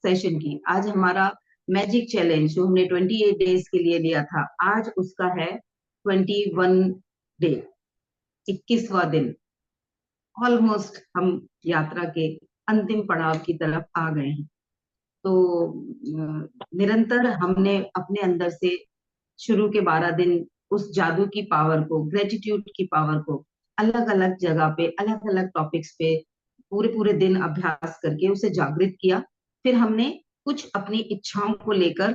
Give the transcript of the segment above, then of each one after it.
Session की। आज हमारा मैजिक चैलेंज जो हमने 28 डेज के लिए लिया था, आज उसका है 21 डे, 21वां दिन। ऑलमोस्ट हम यात्रा के अंतिम पड़ाव की तरफ आ गए हैं। तो निरंतर हमने अपने अंदर से शुरू के 12 दिन उस जादू की पावर को, ग्रेटिट्यूड की पावर को अलग अलग जगह पे, अलग अलग टॉपिक्स पे पूरे पूरे दिन अभ्यास करके उसे जागृत किया। फिर हमने कुछ अपनी इच्छाओं को लेकर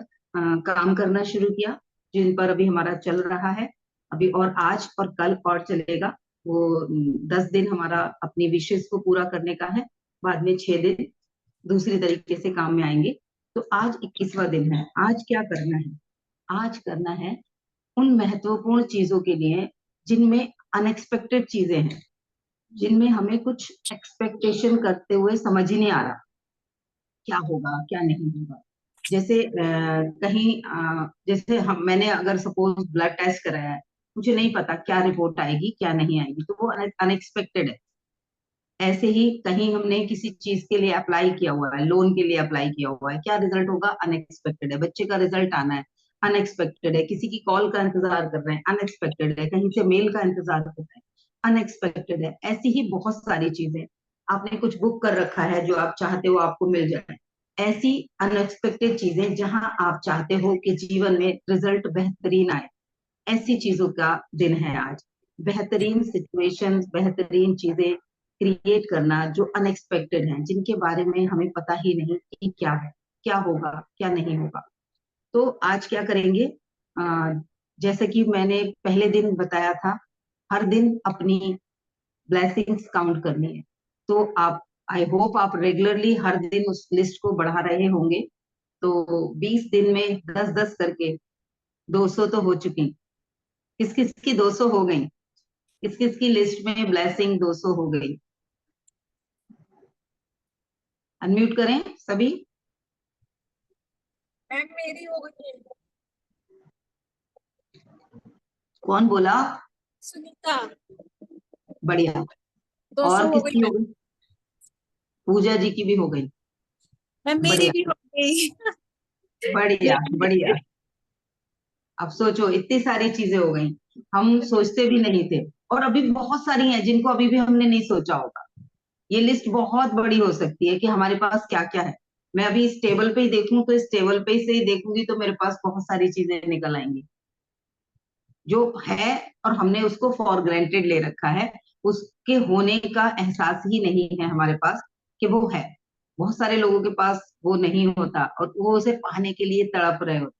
काम करना शुरू किया, जिन पर अभी हमारा चल रहा है अभी, और आज और कल और चलेगा। वो 10 दिन हमारा अपनी विशेष को पूरा करने का है, बाद में 6 दिन दूसरी तरीके से काम में आएंगे। तो आज 21वां दिन है। आज क्या करना है? आज करना है उन महत्वपूर्ण चीजों के लिए जिनमें अनएक्सपेक्टेड चीजें हैं, जिनमें हमें कुछ एक्सपेक्टेशन करते हुए समझ ही नहीं आ रहा क्या होगा क्या नहीं होगा। जैसे कहीं जैसे मैंने अगर सपोज ब्लड टेस्ट कराया है, मुझे नहीं पता क्या रिपोर्ट आएगी क्या नहीं आएगी, तो वो अनएक्सपेक्टेड है। ऐसे ही कहीं हमने किसी चीज के लिए अप्लाई किया हुआ है, लोन के लिए अप्लाई किया हुआ है, क्या रिजल्ट होगा? अनएक्सपेक्टेड है। बच्चे का रिजल्ट आना है, अनएक्सपेक्टेड है। किसी की कॉल का इंतजार कर रहे हैं, अनएक्सपेक्टेड है। कहीं से मेल का इंतजार कर रहे हैं, अनएक्सपेक्टेड है। ऐसी ही बहुत सारी चीजें। आपने कुछ बुक कर रखा है, जो आप चाहते हो आपको मिल जाए। ऐसी अनएक्सपेक्टेड चीजें जहां आप चाहते हो कि जीवन में रिजल्ट बेहतरीन आए, ऐसी चीजों का दिन है आज। बेहतरीन सिचुएशंस, बेहतरीन चीजें क्रिएट करना जो अनएक्सपेक्टेड हैं, जिनके बारे में हमें पता ही नहीं कि क्या है, क्या होगा क्या नहीं होगा। तो आज क्या करेंगे? जैसे कि मैंने पहले दिन बताया था, हर दिन अपनी ब्लेसिंग्स काउंट करनी है। तो आप, आई होप आप रेगुलरली हर दिन उस लिस्ट को बढ़ा रहे होंगे। तो 20 दिन में 10-10 करके 200 तो हो चुकी। किस किस की 200 हो गई? किस किस की लिस्ट में ब्लेसिंग 200 हो गई? अनम्यूट करें सभी। मैम मेरी हो गई है। कौन बोला? सुनीता। बढ़िया। 200 और हो गई किसकी हो मैम। गई? पूजा जी की भी हो गई। मैम मेरी बढ़िया भी हो गई। बढ़िया लेकिन बढ़िया। अब सोचो, इतनी सारी चीजें हो गई, हम सोचते भी नहीं थे। और अभी बहुत सारी हैं जिनको अभी भी हमने नहीं सोचा होगा। ये लिस्ट बहुत बड़ी हो सकती है कि हमारे पास क्या क्या है। मैं अभी इस टेबल पे ही देखूं, तो इस टेबल पे से ही देखूंगी तो मेरे पास बहुत सारी चीजें निकल आएंगी जो है, और हमने उसको फॉर ग्रांटेड ले रखा है। उसके होने का एहसास ही नहीं है हमारे पास कि वो है। बहुत सारे लोगों के पास वो नहीं होता और वो उसे पाने के लिए तड़प रहे होते।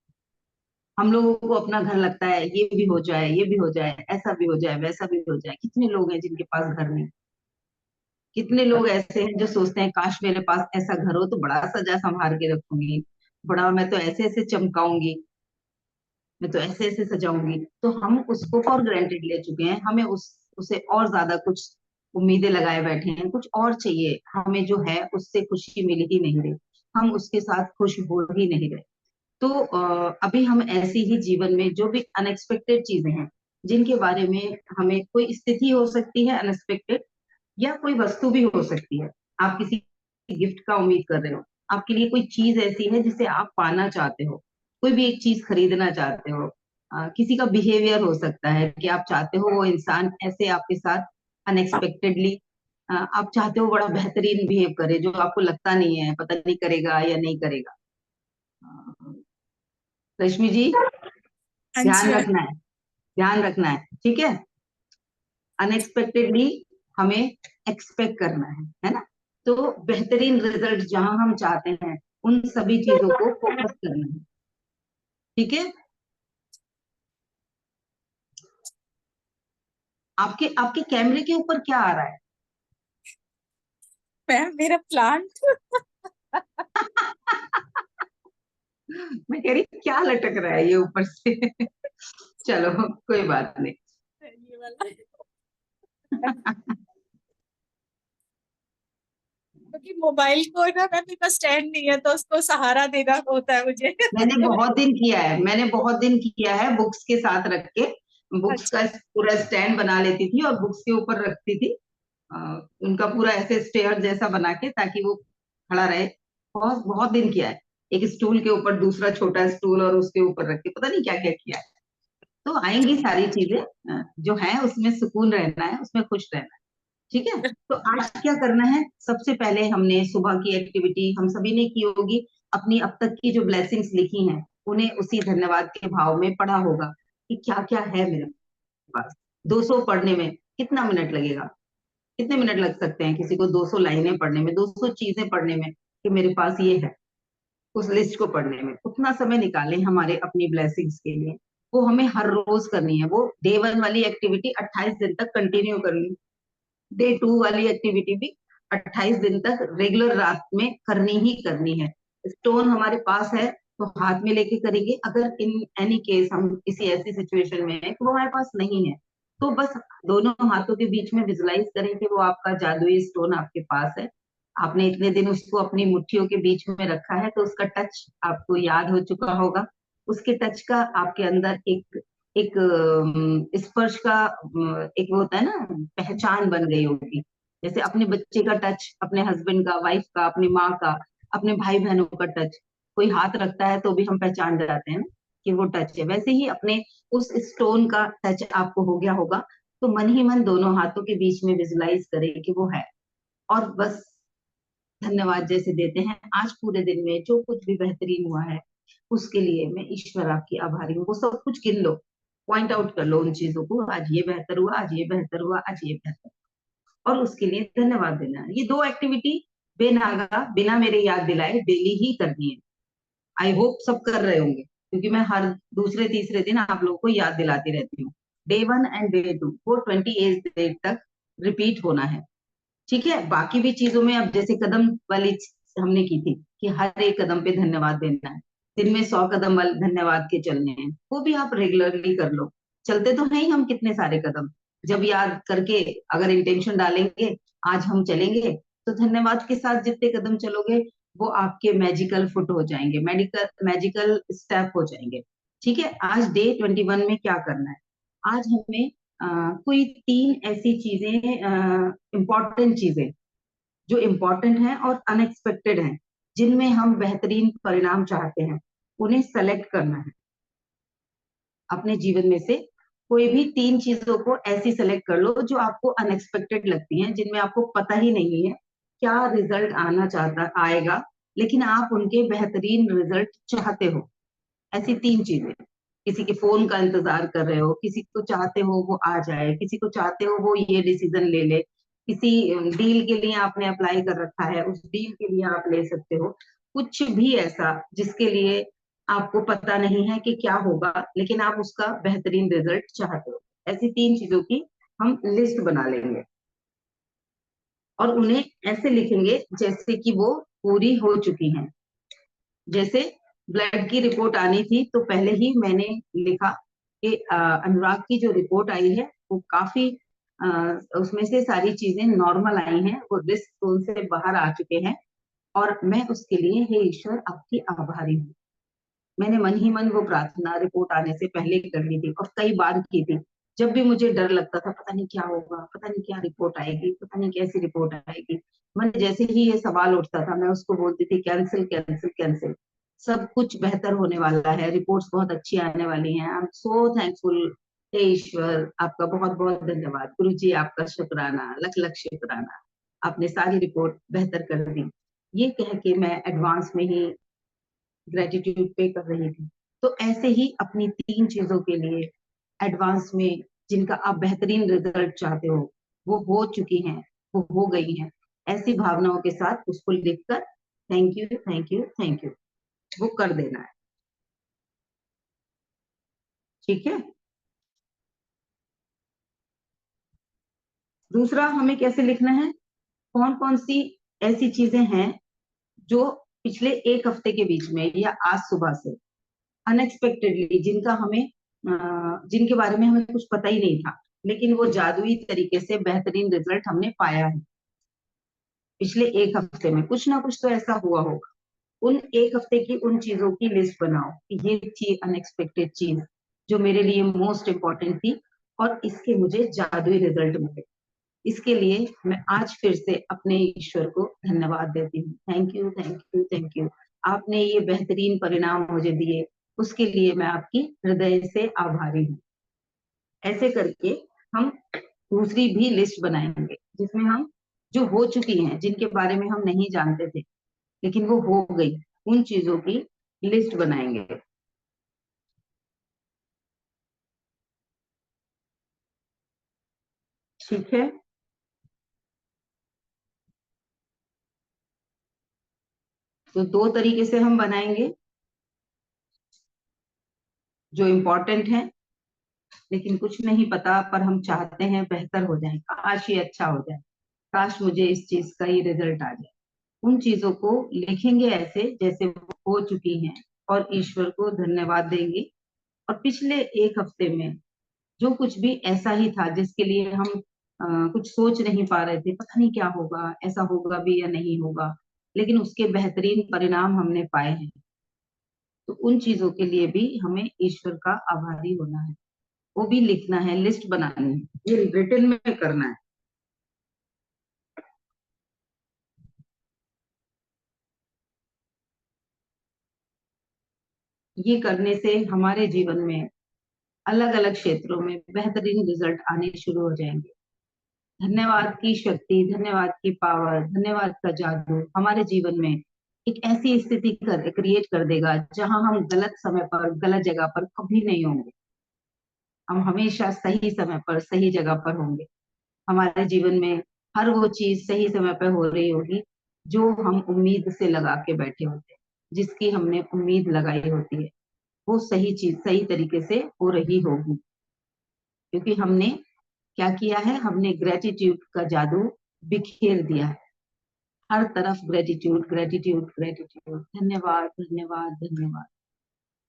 हम लोगों को अपना घर लगता है, ये भी हो जाए, ये भी हो जाए, ऐसा भी हो जाए, वैसा भी हो जाए। कितने लोग हैं जिनके पास घर नहीं? कितने लोग ऐसे हैं जो सोचते हैं काश मेरे पास ऐसा घर हो तो बड़ा सजा संभाल के रखूंगी, बड़ा मैं तो ऐसे ऐसे चमकाऊंगी, मैं तो ऐसे ऐसे सजाऊंगी। तो हम उसको फॉर ग्रांटेड ले चुके हैं। हमें उसे और ज्यादा कुछ उम्मीदें लगाए बैठे हैं, कुछ और चाहिए। हमें जो है उससे खुशी मिल ही नहीं रही, हम उसके साथ खुश हो ही नहीं रहे। तो अभी हम ऐसी ही जीवन में जो भी अनएक्सपेक्टेड चीजें हैं, जिनके बारे में हमें, कोई स्थिति हो सकती है अनएक्सपेक्टेड, या कोई वस्तु भी हो सकती है। आप किसी गिफ्ट का उम्मीद कर रहे हो, आपके लिए कोई चीज ऐसी है जिसे आप पाना चाहते हो, कोई भी एक चीज खरीदना चाहते हो। किसी का बिहेवियर हो सकता है कि आप चाहते हो वो इंसान ऐसे आपके साथ अनएक्सपेक्टेडली, आप चाहते हो बड़ा बेहतरीन बिहेव करे, जो आपको लगता नहीं है पता नहीं करेगा या नहीं करेगा। अ, रश्मि जी, हाँ जी ध्यान मैम। रखना है, ध्यान रखना है, ठीक है? अनएक्सपेक्टेडली हमें एक्सपेक्ट करना है ना? तो बेहतरीन रिजल्ट जहां हम चाहते हैं, उन सभी चीजों को फोकस करना है, ठीक है? आपके आपके कैमरे के ऊपर क्या आ रहा है? मैम मेरा प्लांट। मैं कह रही क्या लटक रहा है ये ऊपर से। चलो, कोई बात नहीं। ये वाला क्योंकि मोबाइल को ना मैम मेरे पास स्टैंड नहीं है, तो उसको सहारा देना होता है मुझे। मैंने बहुत दिन किया है, मैंने बहुत दिन किया है, बुक्स के साथ रख के, बुक्स अच्छा। का पूरा स्टैंड बना लेती थी और बुक्स के ऊपर रखती थी। उनका पूरा ऐसे स्टेयर जैसा बना के, ताकि वो खड़ा रहे। बहुत बहुत दिन किया है। एक स्टूल के ऊपर दूसरा छोटा स्टूल और उसके ऊपर रख के पता नहीं क्या क्या किया है। तो आएंगी सारी चीजें, जो है उसमें सुकून रहना है, उसमें खुश रहना है। ठीक है। तो आज क्या करना है, सबसे पहले हमने सुबह की एक्टिविटी हम सभी ने की होगी। अपनी अब तक की जो ब्लेसिंग्स लिखी हैं उन्हें उसी धन्यवाद के भाव में पढ़ा होगा कि क्या क्या है मेरे पास। 200 पढ़ने में कितना मिनट लगेगा, कितने मिनट लग सकते हैं किसी को 200 लाइनें पढ़ने में, 200 चीजें पढ़ने में, कि मेरे पास ये है। उस लिस्ट को पढ़ने में उतना समय निकालें हमारे अपनी ब्लेसिंग्स के लिए। वो हमें हर रोज करनी है। वो डे 1 वाली एक्टिविटी 28 दिन तक कंटिन्यू करनी, डे 2 वाली एक्टिविटी भी 28 दिन तक रेगुलर रात में करनी ही करनी है। स्टोन हमारे पास है तो हाथ में लेके करेंगे। अगर इन एनी केस हम किसी ऐसी सिचुएशन में है कि वो हमारे पास नहीं है, तो बस दोनों हाथों के बीच में विजुलाइज करें कि वो आपका जादुई स्टोन आपके पास है। आपने इतने दिन उसको अपनी मुट्ठियों के बीच में रखा है तो उसका टच आपको याद हो चुका होगा। उसके टच का आपके अंदर एक एक स्पर्श का एक वो होता है ना, पहचान बन गई होगी। जैसे अपने बच्चे का टच, अपने हस्बैंड का, वाइफ का, अपनी माँ का, अपने भाई बहनों का टच, कोई हाथ रखता है तो भी हम पहचान जाते हैं ना कि वो टच है। वैसे ही अपने उस स्टोन का टच आपको हो गया होगा। तो मन ही मन दोनों हाथों के बीच में विजुलाइज करें कि वो है, और बस धन्यवाद जैसे देते हैं आज पूरे दिन में जो कुछ भी बेहतरीन हुआ है उसके लिए मैं ईश्वर आपकी आभारी हूँ। वो सब कुछ गिन लो, पॉइंट आउट कर लो उन चीजों को, आज ये बेहतर हुआ, आज ये बेहतर हुआ, आज ये बेहतर, और उसके लिए धन्यवाद देना है। ये दो एक्टिविटी बेनागा बिना मेरे याद दिलाए डेली ही करनी है। आई होप सब कर रहे होंगे, क्योंकि मैं हर दूसरे तीसरे दिन आप लोगों को याद दिलाती रहती हूँ। डे 1 एंड डे 2 वो 28 डेज तक रिपीट होना है। ठीक है। बाकी भी चीजों में अब जैसे कदम वाली हमने की थी कि हर एक कदम पे धन्यवाद देना है। दिन में 100 कदम वाले धन्यवाद के चलने हैं, वो भी आप रेगुलरली कर लो। चलते तो हैं ही हम कितने सारे कदम। जब याद करके अगर इंटेंशन डालेंगे आज हम चलेंगे, तो धन्यवाद के साथ जितने कदम चलोगे वो आपके मैजिकल फुट हो जाएंगे, मेडिकल मैजिकल स्टेप हो जाएंगे। ठीक है। आज डे 21 में क्या करना है, आज हमें कोई 3 ऐसी चीजें, इंपॉर्टेंट चीजें जो इम्पोर्टेंट हैं और अनएक्सपेक्टेड हैं, जिनमें हम बेहतरीन परिणाम चाहते हैं, उन्हें सेलेक्ट करना है। अपने जीवन में से कोई भी 3 चीजों को ऐसी सेलेक्ट कर लो जो आपको अनएक्सपेक्टेड लगती हैं, जिनमें आपको पता ही नहीं है क्या रिजल्ट आना चाहता आएगा, लेकिन आप उनके बेहतरीन रिजल्ट चाहते हो। ऐसी 3 चीजें, किसी के फोन का इंतजार कर रहे हो, किसी को चाहते हो वो आ जाए, किसी को चाहते हो वो ये डिसीजन ले ले, किसी डील के लिए आपने अप्लाई कर रखा है उस डील के लिए आप ले सकते हो। कुछ भी ऐसा जिसके लिए आपको पता नहीं है कि क्या होगा, लेकिन आप उसका बेहतरीन रिजल्ट चाहते हो, ऐसी 3 चीजों की हम लिस्ट बना लेंगे और उन्हें ऐसे लिखेंगे जैसे कि वो पूरी हो चुकी हैं। जैसे ब्लड की रिपोर्ट आनी थी तो पहले ही मैंने लिखा कि अनुराग की जो रिपोर्ट आई है वो काफी अ, उसमें से सारी चीजें नॉर्मल आई हैं, वो रिस्क जोन से बाहर आ चुके हैं, और मैं उसके लिए हे ईश्वर आपकी आभारी हूँ। मैंने मन ही मन वो प्रार्थना रिपोर्ट आने से पहले कर ली थी और कई बार की थी। जब भी मुझे डर लगता था पता नहीं क्या होगा, पता नहीं क्या रिपोर्ट आएगी, पता नहीं कैसी रिपोर्ट आएगी, मन जैसे ही ये सवाल उठता था मैं उसको बोलती थी कैंसिल कैंसिल कैंसिल। सब कुछ बेहतर होने वाला है, रिपोर्ट्स बहुत अच्छी आने वाली हैं। I am so thankful. हे ईश्वर आपका बहुत बहुत धन्यवाद, गुरु जी आपका शुक्राना, लख लख शुक्राना, आपने सारी रिपोर्ट बेहतर कर दी। ये कह के मैं एडवांस में ही ग्रेटिट्यूड पे कर रही थी। तो ऐसे ही अपनी 3 चीजों के लिए एडवांस में, जिनका आप बेहतरीन रिजल्ट चाहते हो, वो हो चुकी हैं, वो हो गई हैं, ऐसी भावनाओं के साथ उसको लिखकर thank you thank you thank you वो कर देना है। ठीक है। दूसरा हमें कैसे लिखना है, कौन कौन सी ऐसी चीजें हैं जो पिछले 1 हफ्ते के बीच में या आज सुबह से अनएक्सपेक्टेडली, जिनका हमें जिनके बारे में हमें कुछ पता ही नहीं था, लेकिन वो जादुई तरीके से बेहतरीन रिजल्ट हमने पाया है। पिछले 1 हफ्ते में कुछ ना कुछ तो ऐसा हुआ होगा। उन 1 हफ्ते की उन चीजों की लिस्ट बनाओ कि ये थी अनएक्सपेक्टेड चीज जो मेरे लिए मोस्ट इम्पोर्टेंट थी और इसके मुझे जादुई रिजल्ट मिले। इसके लिए मैं आज फिर से अपने ईश्वर को धन्यवाद देती हूँ। Thank you, thank you, thank you. आपने ये बेहतरीन परिणाम मुझे दिए, उसके लिए मैं आपकी हृदय से आभारी हूँ। ऐसे करके हम दूसरी भी लिस्ट बनाएंगे जिसमें हम जो हो चुकी हैं, जिनके बारे में हम नहीं जानते थे लेकिन वो हो गई, उन चीजों की लिस्ट बनाएंगे। ठीक है, तो दो तरीके से हम बनाएंगे। जो इम्पोर्टेंट है लेकिन कुछ नहीं पता, पर हम चाहते हैं बेहतर हो जाए, काश ये अच्छा हो जाए, काश मुझे इस चीज का ही रिजल्ट आ जाए। उन चीजों को लिखेंगे ऐसे जैसे वो हो चुकी हैं और ईश्वर को धन्यवाद देंगे। और पिछले एक हफ्ते में जो कुछ भी ऐसा ही था जिसके लिए हम कुछ सोच नहीं पा रहे थे, पता नहीं क्या होगा, ऐसा होगा भी या नहीं होगा, लेकिन उसके बेहतरीन परिणाम हमने पाए हैं, तो उन चीजों के लिए भी हमें ईश्वर का आभारी होना है। वो भी लिखना है, लिस्ट बनानी है, ये रिटर्न में करना है। ये करने से हमारे जीवन में अलग अलग क्षेत्रों में बेहतरीन रिजल्ट आने शुरू हो जाएंगे। धन्यवाद की शक्ति, धन्यवाद की पावर, धन्यवाद का जादू हमारे जीवन में एक ऐसी स्थिति क्रिएट कर देगा जहां हम गलत समय पर, गलत जगह पर कभी नहीं होंगे। हम हमेशा सही समय पर, सही जगह पर होंगे। हमारे जीवन में हर वो चीज सही समय पर हो रही होगी जो हम उम्मीद से लगा के बैठे होते हैं, जिसकी हमने उम्मीद लगाई होती है, वो सही चीज सही तरीके से हो रही होगी। क्योंकि हमने क्या किया है, हमने ग्रेटिट्यूड का जादू बिखेर दिया है। हर तरफ ग्रेटिट्यूड, ग्रेटिट्यूड, ग्रेटिट्यूड, धन्यवाद, धन्यवाद, धन्यवाद।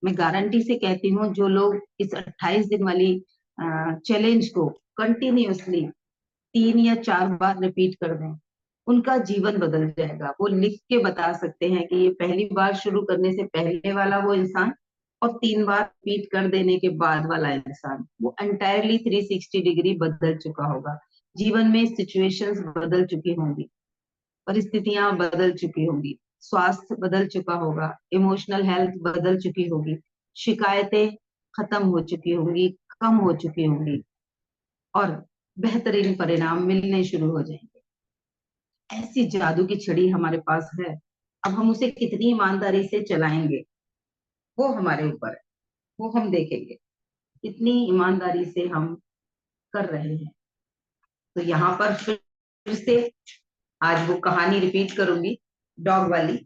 मैं गारंटी से कहती हूँ जो लोग इस 28 दिन वाली चैलेंज को कंटिन्यूअसली 3 या 4 बार रिपीट कर दें, उनका जीवन बदल जाएगा। वो लिख के बता सकते हैं कि ये पहली बार शुरू करने से पहले वाला वो इंसान और 3 बार रिपीट कर देने के बाद वाला इंसान, वो एंटायरली 360 डिग्री बदल चुका होगा। जीवन में सिचुएशंस बदल चुकी होंगी, परिस्थितियां बदल चुकी होंगी, स्वास्थ्य बदल चुका होगा, इमोशनल हेल्थ बदल चुकी होगी, शिकायतें खत्म हो चुकी होंगी, कम हो चुकी होंगी, और बेहतरीन परिणाम मिलने शुरू हो जाएंगे। ऐसी जादू की छड़ी हमारे पास है। अब हम उसे कितनी ईमानदारी से चलाएंगे वो हमारे ऊपर है, वो हम देखेंगे कितनी ईमानदारी से हम कर रहे हैं। तो यहाँ पर फिर से आज वो कहानी रिपीट करूंगी, डॉग वाली,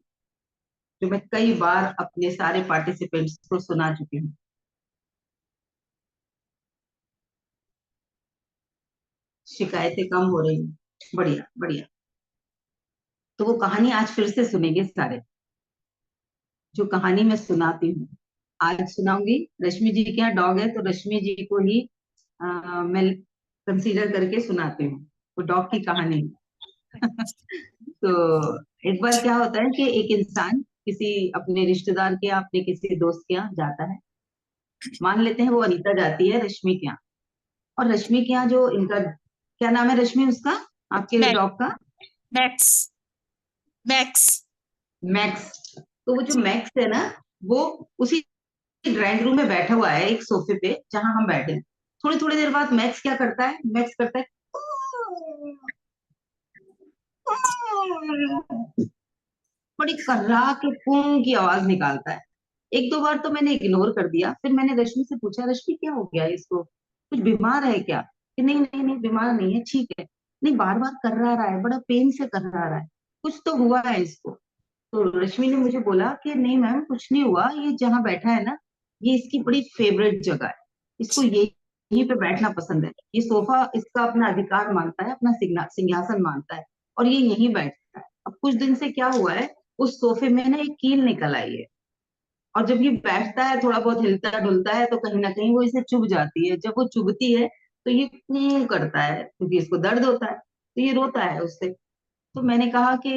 जो मैं कई बार अपने सारे पार्टिसिपेंट्स को सुना चुकी हूँ। शिकायतें कम हो रही हैं, बढ़िया बढ़िया। तो वो कहानी आज फिर से सुनेंगे सारे। जो कहानी मैं सुनाती हूँ आज सुनाऊंगी, रश्मि जी के यहाँ डॉग है तो रश्मि जी को ही मैं कंसीडर करके सुनाती हूँ। वो डॉग की कहानी। तो एक बार क्या होता है कि एक इंसान किसी अपने रिश्तेदार के यहाँ, अपने किसी दोस्त के यहाँ जाता है। मान लेते हैं वो अनीता जाती है रश्मि के यहाँ। और रश्मि के यहाँ जो इनका क्या नाम है, रश्मि उसका, आपके मैक्स। डॉग का? मैक्स। मैक्स। मैक्स। तो वो जो मैक्स है ना, वो उसी ड्राइंग रूम में बैठा हुआ है एक सोफे पे जहां हम बैठे हैं। थोड़ी थोड़ी देर बाद मैक्स क्या करता है, मैक्स करता है बड़ी कर्रा के पूं की आवाज निकालता है। एक दो बार तो मैंने इग्नोर कर दिया, फिर मैंने रश्मि से पूछा, रश्मि क्या हो गया इसको, कुछ बीमार है क्या? कि नहीं नहीं नहीं, बीमार नहीं है, ठीक है। नहीं, बार बार कर रहा है, बड़ा पेन से कर रहा है, कुछ तो हुआ है इसको। तो रश्मि ने मुझे बोला कि नहीं मैम, कुछ नहीं हुआ, ये जहाँ बैठा है ना, ये इसकी बड़ी फेवरेट जगह है, इसको ये यहीं पे बैठना पसंद है, ये सोफा इसका अपना अधिकार मानता है, अपना सिंहासन मानता है, और ये यहीं बैठता है। अब कुछ दिन से क्या हुआ है, उस सोफे में ना एक कील निकल आई है, और जब ये बैठता है, थोड़ा बहुत हिलता डुलता है, तो कहीं ना कहीं वो इसे चुभ जाती है। जब वो चुभती है तो ये करता है, क्योंकि इसको दर्द होता है, तो ये रोता है उससे। तो मैंने कहा कि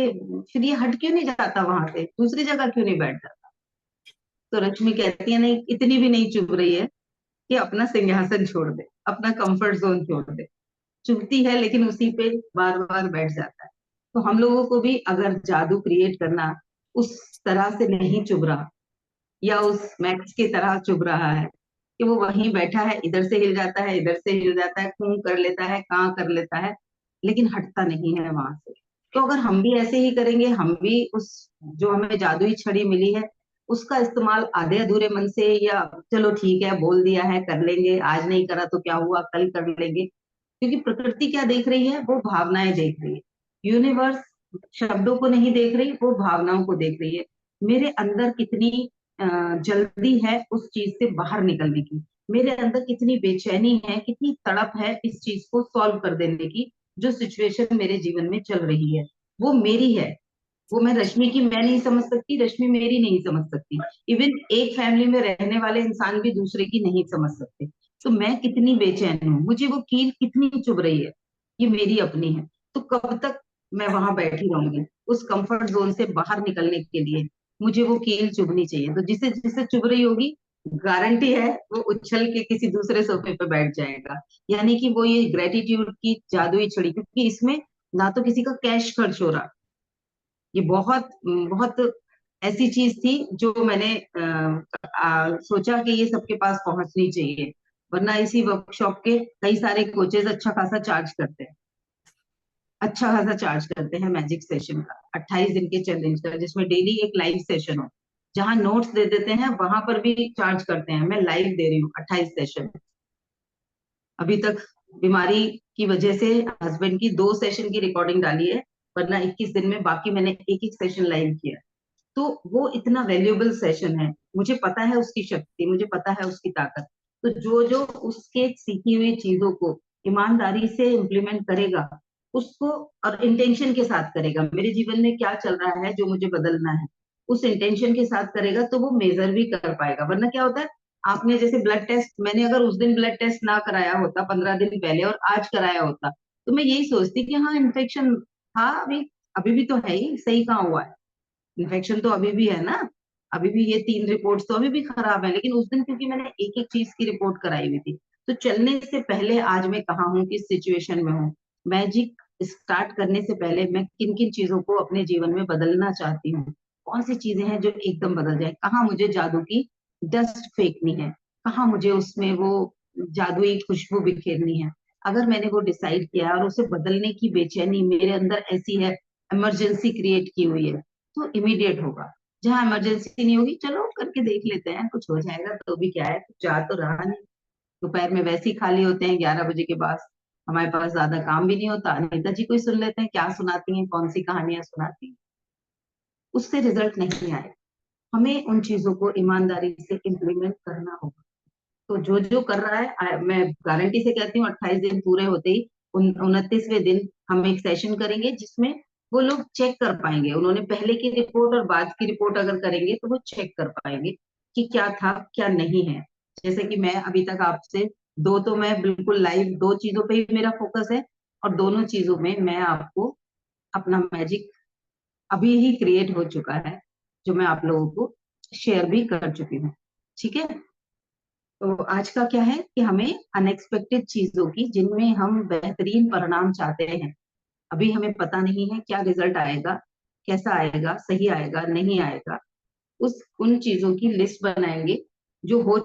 फिर ये हट क्यों नहीं जाता, वहां से दूसरी जगह क्यों नहीं बैठ जाता? तो रश्मि कहती है, नहीं, इतनी भी नहीं चुभ रही है कि अपना सिंहासन छोड़ दे, अपना कंफर्ट जोन छोड़ दे। चुभती है लेकिन उसी पे बार बार बैठ जाता है। तो हम लोगों को भी अगर जादू क्रिएट करना उस तरह से नहीं चुभ रहा, या उस मैक्स की तरह चुभ रहा है कि वो वहीं बैठा है, इधर से हिल जाता है, इधर से हिल जाता है, खून कर लेता है, कहाँ कर लेता है, लेकिन हटता नहीं है वहां से। तो अगर हम भी ऐसे ही करेंगे, हम भी उस जो हमें जादुई छड़ी मिली है उसका इस्तेमाल आधे अधूरे मन से, या चलो ठीक है बोल दिया है कर लेंगे, आज नहीं करा तो क्या हुआ कल कर लेंगे, क्योंकि प्रकृति क्या देख रही है, वो भावनाएं देख रही है। यूनिवर्स शब्दों को नहीं देख रही, वो भावनाओं को देख रही है। मेरे अंदर कितनी जल्दी है उस चीज से बाहर निकलने की, मेरे अंदर कितनी बेचैनी है, कितनी तड़प है इस चीज को सॉल्व कर देने की, जो सिचुएशन मेरे जीवन में चल रही है वो मेरी है। वो मैं रश्मि की मैं नहीं समझ सकती, रश्मि मेरी नहीं समझ सकती, इवन एक फैमिली में रहने वाले इंसान भी दूसरे की नहीं समझ सकते। तो मैं कितनी बेचैन हूँ, मुझे वो कील कितनी चुभ रही है, ये मेरी अपनी है। तो कब तक मैं वहां बैठी रहूंगी, उस कंफर्ट जोन से बाहर निकलने के लिए मुझे वो कील चुभनी चाहिए। तो जिसे जिसे चुभ रही होगी, गारंटी है वो उछल के किसी दूसरे सोफे पे बैठ जाएगा। यानी कि वो ये ग्रेटिट्यूड की जादुई छड़ी, क्योंकि इसमें ना तो किसी का कैश खर्च हो रहा, ये बहुत बहुत ऐसी चीज थी जो मैंने सोचा कि ये सबके पास पहुंचनी चाहिए। वरना इसी वर्कशॉप के कई सारे कोचेज अच्छा खासा चार्ज करते हैं, अच्छा खासा चार्ज करते हैं मैजिक सेशन का, 28 दिन के चैलेंज का, जिसमें डेली एक लाइव सेशन हो। जहां नोट्स दे देते हैं वहां पर भी चार्ज करते हैं, मैं लाइव दे रही हूँ 28 सेशन। अभी तक बीमारी की वजह से हस्बैंड की 2 सेशन की रिकॉर्डिंग डाली है, वरना 21 दिन में बाकी मैंने एक एक सेशन लाइव किया। तो वो इतना वैल्यूएबल सेशन है, मुझे पता है उसकी शक्ति, मुझे पता है उसकी ताकत। तो जो जो उसके सीखी हुई चीजों को ईमानदारी से इम्प्लीमेंट करेगा, उसको और इंटेंशन के साथ करेगा, मेरे जीवन में क्या चल रहा है जो मुझे बदलना है, उस इंटेंशन के साथ करेगा, तो वो मेजर भी कर पाएगा। वरना क्या होता है, आपने जैसे ब्लड टेस्ट, मैंने अगर उस दिन ब्लड टेस्ट ना कराया होता 15 दिन पहले और आज कराया होता, तो मैं यही सोचती कि हाँ इन्फेक्शन था, अभी अभी भी तो है ही, सही कहाँ हुआ है, इन्फेक्शन तो अभी भी है ना, अभी भी ये 3 रिपोर्ट्स तो अभी भी खराब है। लेकिन उस दिन क्योंकि मैंने एक एक चीज की रिपोर्ट कराई हुई थी, तो चलने से पहले आज मैं कहाँ हूँ, किस सिचुएशन में हूँ, मैजिक स्टार्ट करने से पहले मैं किन किन चीजों को अपने जीवन में बदलना चाहती हूँ, कौन सी चीजें हैं जो एकदम बदल जाए, कहाँ मुझे जादू की डस्ट फेंकनी है, कहाँ मुझे उसमें वो जादुई खुशबू बिखेरनी है। अगर मैंने वो डिसाइड किया और उसे बदलने की बेचैनी मेरे अंदर ऐसी है, इमरजेंसी क्रिएट की हुई है, तो इमीडिएट होगा। जहाँ इमरजेंसी नहीं होगी, चलो करके देख लेते हैं, कुछ हो जाएगा तो भी क्या है, कुछ जा तो रहा नहीं। दोपहर में वैसे ही खाली होते हैं 11 बजे के बाद, हमारे पास ज्यादा काम भी नहीं होता, अनीता जी को ही सुन लेते हैं, क्या सुनाती हैं, कौन सी कहानियां सुनाती हैं, उससे रिजल्ट नहीं आए। हमें उन चीजों को ईमानदारी से इम्प्लीमेंट करना होगा। तो जो जो कर रहा है, मैं गारंटी से कहती हूँ 28 दिन पूरे होते ही 29वें दिन हम एक सेशन करेंगे, जिसमें वो लोग चेक कर पाएंगे, उन्होंने पहले की रिपोर्ट और बाद की रिपोर्ट अगर करेंगे तो वो चेक कर पाएंगे कि क्या था क्या नहीं है। जैसे कि मैं अभी तक आपसे दो, तो मैं बिल्कुल लाइव 2 चीजों पे ही मेरा फोकस है, और दोनों चीजों में मैं आपको अपना मैजिक अभी ही क्रिएट हो चुका है, जो मैं आप लोगों को शेयर भी कर चुकी हूँ। ठीक है, तो आज का क्या है कि हमें अनएक्सपेक्टेड चीजों की, जिनमें हम बेहतरीन परिणाम चाहते हैं, अभी हमें पता नहीं है क्या रिजल्ट आएगा, कैसा आएगा, सही आएगा नहीं आएगा, उस उन चीजों की लिस्ट बनाएंगे जो हो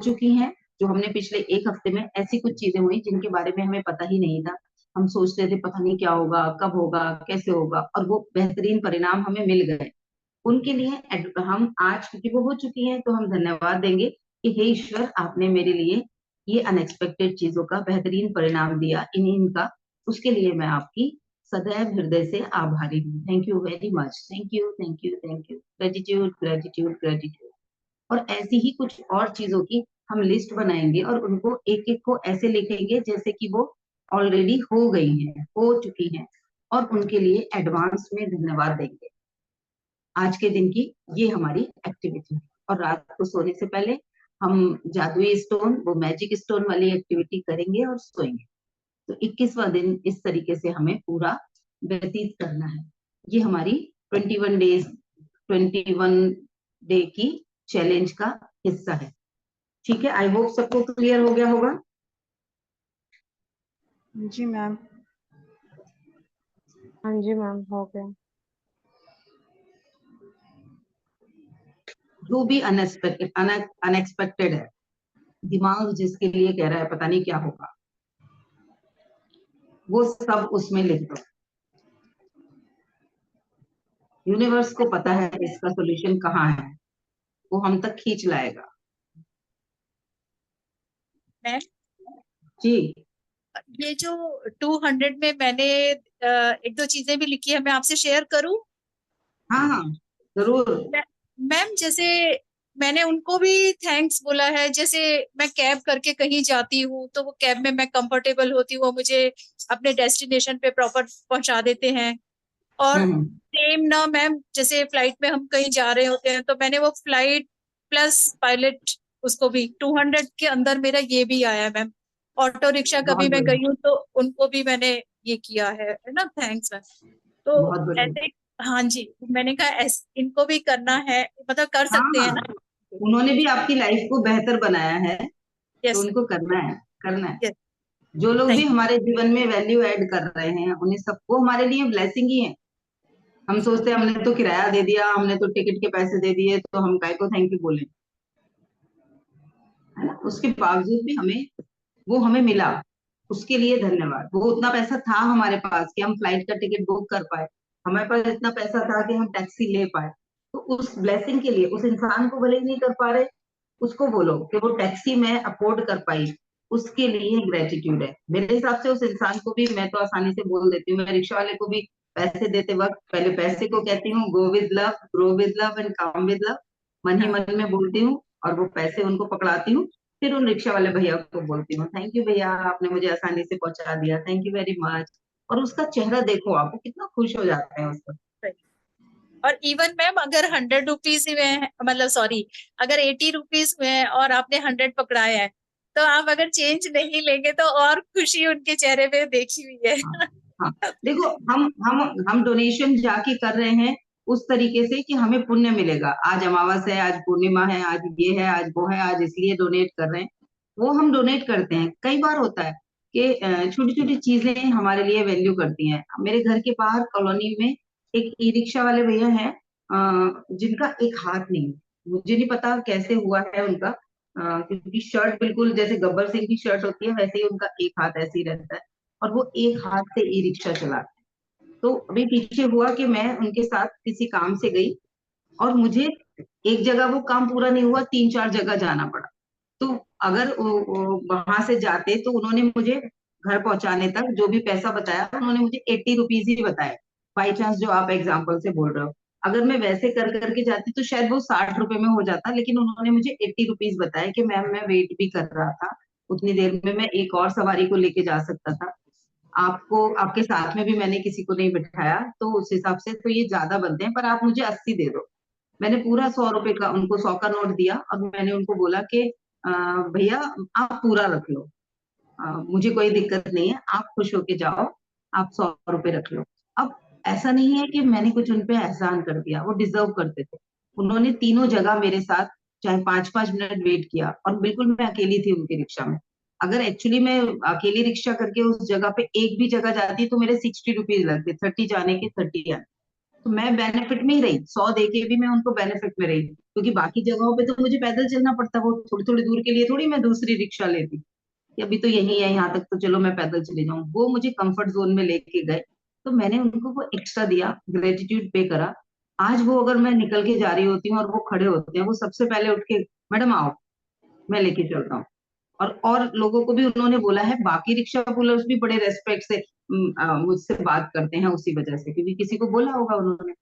चुकी हैं। जो हमने पिछले एक हफ्ते में ऐसी कुछ चीजें हुई जिनके बारे में हमें पता ही नहीं था, हम सोचते थे पता नहीं क्या होगा, कब होगा, कैसे होगा, और वो बेहतरीन परिणाम हमें मिल गए। उनके लिए हम आज, क्योंकि वो हो चुकी हैं, तो हम धन्यवाद देंगे कि हे ईश्वर, आपने मेरे लिए ये अनएक्सपेक्टेड चीजों का बेहतरीन परिणाम दिया, इनका, उसके लिए मैं आपकी सदैव हृदय से आभारी हूँ। Thank you very much, thank you thank you thank you, gratitude gratitude gratitude. और ऐसी ही कुछ और चीजों की हम लिस्ट बनाएंगे, और उनको एक एक को ऐसे लिखेंगे जैसे कि वो ऑलरेडी हो गई हैं, हो चुकी हैं, और उनके लिए एडवांस में धन्यवाद देंगे। आज के दिन की ये हमारी एक्टिविटी है। और रात को सोने से पहले हम जादुई स्टोन, वो मैजिक स्टोन वाली एक्टिविटी करेंगे और सोएंगे। तो 21वां दिन इस तरीके से हमें पूरा व्यतीत करना है। ये हमारी 21 डे की चैलेंज का हिस्सा है। ठीक है, आई होप सबको क्लियर हो गया होगा। जी मैम। हाँ जी मैम, हो गया। जो भी अनएक्सपेक्टेड अनएक्सपेक्टेड है, दिमाग जिसके लिए कह रहा है पता नहीं क्या होगा, वो सब उसमें लिख दो। यूनिवर्स को पता है इसका सॉल्यूशन कहाँ है, वो हम तक खींच लाएगा। मैम, जी ये जो 200 में मैंने एक दो चीजें भी लिखी है, मैं आपसे शेयर करूं? हाँ हाँ, जरूर। मै- मैम, जैसे मैंने उनको भी थैंक्स बोला है। जैसे मैं कैब करके कहीं जाती हूँ तो वो कैब में मैं कंफर्टेबल होती हूँ, वो मुझे अपने डेस्टिनेशन पे प्रॉपर पहुंचा देते हैं। और हम्म। सेम ना मैम, जैसे फ्लाइट में हम कहीं जा रहे होते हैं तो मैंने वो फ्लाइट प्लस पायलट, उसको भी 200 के अंदर मेरा ये भी आया है मैम। ऑटो रिक्शा कभी बहुत मैं बढ़िया। गई हूँ तो उनको भी मैंने ये किया है ना, थैंक्स मैम। तो बहुत बढ़िया। ऐसे, हाँ जी, मैंने कहा इनको भी करना है, मतलब कर हाँ सकते हाँ, हैं ना। उन्होंने भी आपकी लाइफ को बेहतर बनाया है, तो यस उनको करना है, करना है। यस। जो लोग भी थैंक हमारे जीवन में वैल्यू ऐड कर रहे हैं, उन्हें सबको हमारे लिए ब्लेसिंग ही है। हम सोचते हैं हमने तो किराया दे दिया, हमने तो टिकट के पैसे दे दिए, तो हम काय को थैंक यू बोले, है ना। उसके बावजूद भी हमें, वो हमें मिला, उसके लिए धन्यवाद। वो उतना पैसा था हमारे पास कि हम फ्लाइट का टिकट बुक कर पाए, हमारे पास इतना पैसा था कि हम टैक्सी ले पाए। तो उस ब्लेसिंग के लिए, उस इंसान को भले ही नहीं कर पा रहे, उसको बोलो कि वो टैक्सी में अफोर्ड कर पाई, उसके लिए ग्रेटिट्यूड है। मेरे हिसाब से उस इंसान को भी मैं तो आसानी से बोल देती हूँ। मैं रिक्शा वाले को भी पैसे देते वक्त पहले पैसे को कहती हूँ go with love, grow with love and come with love, मन ही हाँ, मन में बोलती हूँ। और वो पैसे उनको पकड़ाती हूँ, फिर उन रिक्शा वाले भैया को बोलती हूँ थैंक यू भैया, आपने मुझे आसानी से पहुंचा दिया, थैंक यू वेरी मच। और उसका चेहरा देखो आप, वो कितना खुश हो जाता है उसका। सही। और इवन मैम, अगर 100 रुपीज हुए हैं, मतलब सॉरी, अगर 80 रुपीज हुए हैं और आपने 100 पकड़ाया है, तो आप अगर चेंज नहीं लेंगे तो और खुशी उनके चेहरे पे देखी हुई है। हाँ हाँ, देखो हम डोनेशन जाके कर रहे हैं उस तरीके से कि हमें पुण्य मिलेगा। आज अमावस है, आज पूर्णिमा है, आज ये है, आज वो है, आज इसलिए डोनेट कर रहे हैं। वो हम डोनेट करते हैं। कई बार होता है कि छोटी छोटी चीजें हमारे लिए वैल्यू करती हैं। मेरे घर के बाहर कॉलोनी में एक ई रिक्शा वाले भैया हैं, जिनका एक हाथ नहीं है। मुझे नहीं पता कैसे हुआ है उनका, क्योंकि शर्ट बिल्कुल जैसे गब्बर सिंह की शर्ट होती है वैसे ही उनका एक हाथ ऐसे ही रहता है, और वो एक हाथ से ई रिक्शा चलाते हैं। तो अभी पीछे हुआ कि मैं उनके साथ किसी काम से गई, और मुझे एक जगह वो काम पूरा नहीं हुआ, तीन चार जगह जाना पड़ा। तो अगर वहां से जाते तो उन्होंने मुझे घर पहुंचाने तक जो भी पैसा बताया, उन्होंने मुझे 80 रुपीज ही बताया। बाई चांस जो आप एग्जाम्पल से बोल रहे हो, अगर मैं वैसे कर करके जाती तो शायद वो 60 रुपए में हो जाता, लेकिन उन्होंने मुझे 80 रुपीज बताया कि मैम मैं वेट भी कर रहा था, उतनी देर में मैं एक और सवारी को लेके जा सकता था, आपको आपके साथ में भी मैंने किसी को नहीं बिठाया, तो उस हिसाब से तो ये ज्यादा बनते हैं, पर आप मुझे 80 दे दो। मैंने पूरा 100 रुपए का उनको 100 का नोट दिया, और मैंने उनको बोला कि भैया आप पूरा रख लो, मुझे कोई दिक्कत नहीं है, आप खुश होके जाओ, आप 100 रुपए रख लो। अब ऐसा नहीं है कि मैंने कुछ उनपे एहसान कर दिया, वो डिजर्व करते थे। उन्होंने तीनों जगह मेरे साथ चाहे 5-5 मिनट वेट किया, और बिल्कुल मैं अकेली थी उनकी रिक्शा में। अगर एक्चुअली मैं अकेली रिक्शा करके उस जगह पे एक भी जगह जाती तो मेरे 60 रुपीज लगते, 30 जाने के 30 आने। तो मैं बेनिफिट में ही रही, 100 दे के भी मैं उनको बेनिफिट में रही, क्योंकि बाकी जगहों पे तो मुझे पैदल चलना पड़ता, वो थोड़ी थोड़ी दूर के लिए थोड़ी मैं दूसरी रिक्शा लेती कि अभी तो यही है यहाँ तक, तो चलो मैं पैदल चले जाऊं। वो मुझे कंफर्ट जोन में लेके गए, तो मैंने उनको वो एक्स्ट्रा दिया, ग्रेटिट्यूड पे करा। आज वो अगर मैं निकल के जा रही होती हूँ और वो खड़े होते हैं, वो सबसे पहले उठ के मैडम आओ, मैं लेके चलता हूँ। और लोगों को भी उन्होंने बोला है, बाकी रिक्शा पुलर्स भी बड़े रेस्पेक्ट से मुझसे बात करते हैं, उसी वजह से, क्योंकि किसी को बोला होगा उन्होंने।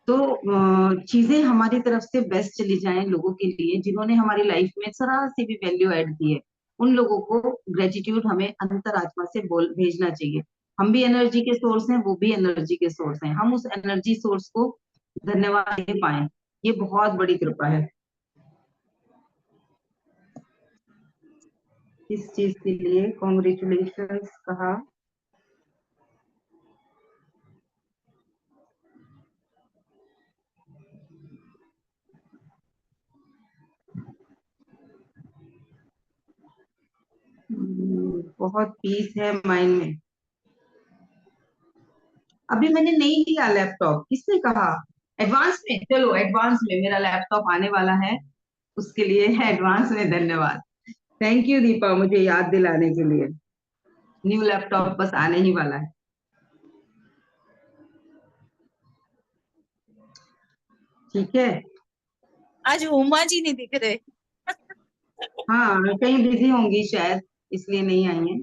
तो चीजें हमारी तरफ से बेस्ट चली जाएं लोगों के लिए, जिन्होंने हमारी लाइफ में जरा सी भी वैल्यू ऐड की है, उन लोगों को ग्रेटिट्यूड हमें अंतरात्मा से बोल भेजना चाहिए। हम भी एनर्जी के सोर्स हैं, वो भी एनर्जी के सोर्स हैं, हम उस एनर्जी सोर्स को धन्यवाद दे पाए, ये बहुत बड़ी कृपा है। इस चीज के लिए कॉन्ग्रेचुलेशंस कहा। बहुत पीस है माइंड में। अभी मैंने नहीं लिया लैपटॉप, किसने कहा? एडवांस में, चलो एडवांस में मेरा लैपटॉप आने वाला है, उसके लिए है एडवांस में धन्यवाद। थैंक यू दीपा, मुझे याद दिलाने के लिए। न्यू लैपटॉप बस आने ही वाला है। ठीक है। आज उमा जी नहीं दिख रहे। हाँ, कहीं बिजी होंगी शायद, इसलिए नहीं आई हैं।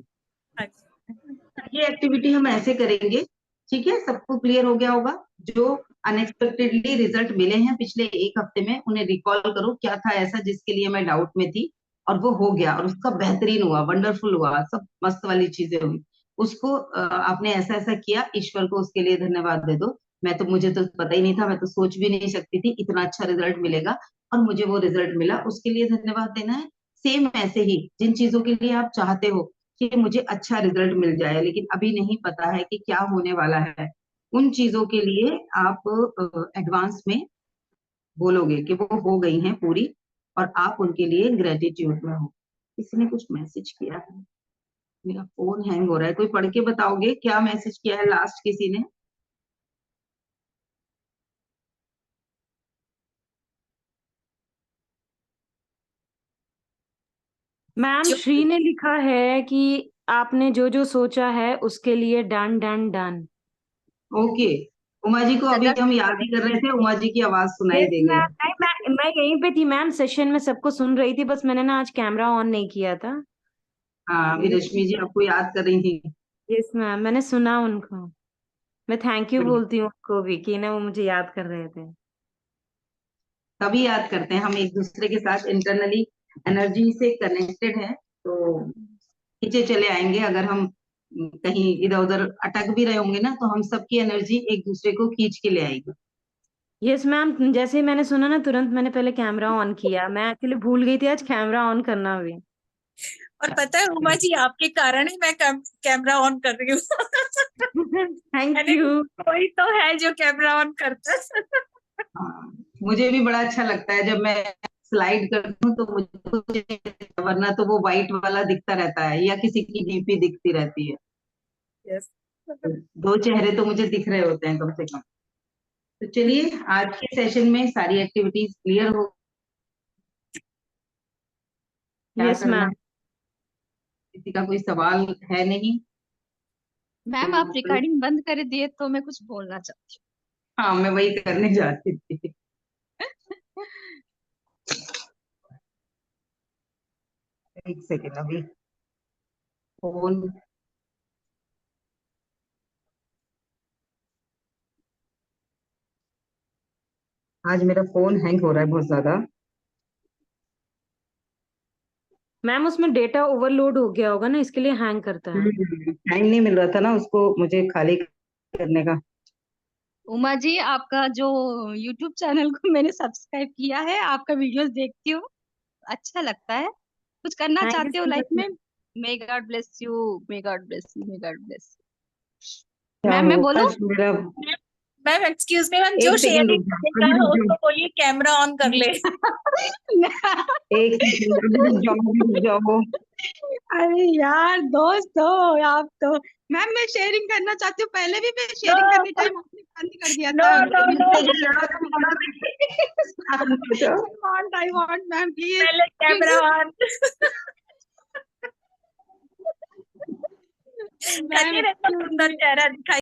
अच्छा। ये एक्टिविटी हम ऐसे करेंगे, ठीक है? सबको क्लियर हो गया होगा? जो अनएक्सपेक्टेडली रिजल्ट मिले हैं पिछले एक हफ्ते में, उन्हें रिकॉल करो, क्या था ऐसा जिसके लिए मैं डाउट में थी और वो हो गया और उसका बेहतरीन हुआ, वंडरफुल हुआ, सब मस्त वाली चीजें हुई। उसको आपने ऐसा ऐसा किया, ईश्वर को उसके लिए धन्यवाद दे दो। मैं तो, मुझे तो पता ही नहीं था, मैं तो सोच भी नहीं सकती थी इतना अच्छा रिजल्ट मिलेगा, और मुझे वो रिजल्ट मिला, उसके लिए धन्यवाद देना है। सेम ऐसे ही जिन चीजों के लिए आप चाहते हो कि मुझे अच्छा रिजल्ट मिल जाए, लेकिन अभी नहीं पता है कि क्या होने वाला है, उन चीजों के लिए आप एडवांस में बोलोगे कि वो हो गई हैं पूरी, और आप उनके लिए ग्रेटिट्यूड में हो। किसी ने कुछ मैसेज किया है, मेरा फोन हैंग हो रहा है, कोई पढ़ के बताओगे क्या मैसेज किया है लास्ट किसी ने? मैम जो श्री ने लिखा है कि आपने जो जो सोचा है उसके लिए done done done. Okay, Uma ji को अभी सदा हम याद ही कर रहे थे, उमा जी की आवाज सुनाई यस दे गई। मैम, मैं यहीं पे थी मैम, सेशन में सबको सुन रही थी, बस मैंने ना आज कैमरा ऑन नहीं किया था। हाँ, अभी रश्मि जी आपको याद कर रही थी। यस मैम, मैंने सुना उनको। मैं थैंक यू बढ़िया। बोलती हूँ उनको भी कि ना वो मुझे याद कर रहे थे। तभी याद करते हैं, हम एक दूसरे के साथ इंटरनली एनर्जी से कनेक्टेड हैं, तो खींचे चले आएंगे। अगर हम कहीं इधर उधर अटक भी रहे होंगे ना, तो हम सबकी एनर्जी एक दूसरे को खींच के ले आएगी। यस मैम, जैसे ही मैंने सुना ना तुरंत मैंने पहले कैमरा ऑन किया, मैं एक्चुअली भूल गई थी आज कैमरा ऑन करना भी। और पता है उमा जी, आपके कारण ही मैं कैमरा ऑन कर रही हूँ। थैंक मैंने यू। कोई तो है जो कैमरा ऑन करता है। हाँ, मुझे भी बड़ा अच्छा लगता है जब मैं स्लाइड करती हूँ, तो मुझे, वरना तो वो व्हाइट वाला दिखता रहता है या किसी की डीपी दिखती रहती है। यस। दो चेहरे तो मुझे दिख रहे होते हैं कम से कम। तो चलिए, आज के सेशन में सारी एक्टिविटीज क्लियर हो, क्या यस करना, मैम। किसी का कोई सवाल है नहीं मैम आप तो? रिकॉर्डिंग बंद कर दिए तो मैं कुछ बोलना चाहती हाँ, मैं वही करने जा रही थी। हूँ। एक सेकेंड, अभी फोन, आज मेरा फोन हैंग हो रहा है बहुत ज्यादा। मैम उसमें डेटा ओवरलोड हो गया होगा ना, इसके लिए हैंग करता है। टाइम नहीं मिल रहा था ना उसको मुझे खाली करने का। उमा जी आपका जो यूट्यूब चैनल को मैंने सब्सक्राइब किया है, आपका वीडियोस देखती हूँ, अच्छा लगता है। कुछ करना थैंक यू चाहते हो सो लाइफ मच। में? May God bless you, may God bless you, may God bless. क्या मैम मैं होगा बोलूं? आज मेरा? मैम एक्सक्यूज मी मैम, जो एक सेकेंड शेयरिंग रुक जाओ, करेगा अभी रुक उसको जाओ, बोलिए कैमरा ऑन कर ले। एक सेकेंड, अभी रुक जाओ, अभी रुक जाओ। अरे यार दोस्त हो आप तो। मैम मैं शेयरिंग करना चाहती हूँ, पहले भी मैं नो शेयरिंग करने टाइम आपने बंद कर दिया नो था। नो नो, मुझसे जो लड़ा तुम बड़ा नहीं। आई वांट मैम प्लीज पहले कैमरा क्योंकि ऑन। मैम करिए ना, इतना सुंदर चेहरा दिखाई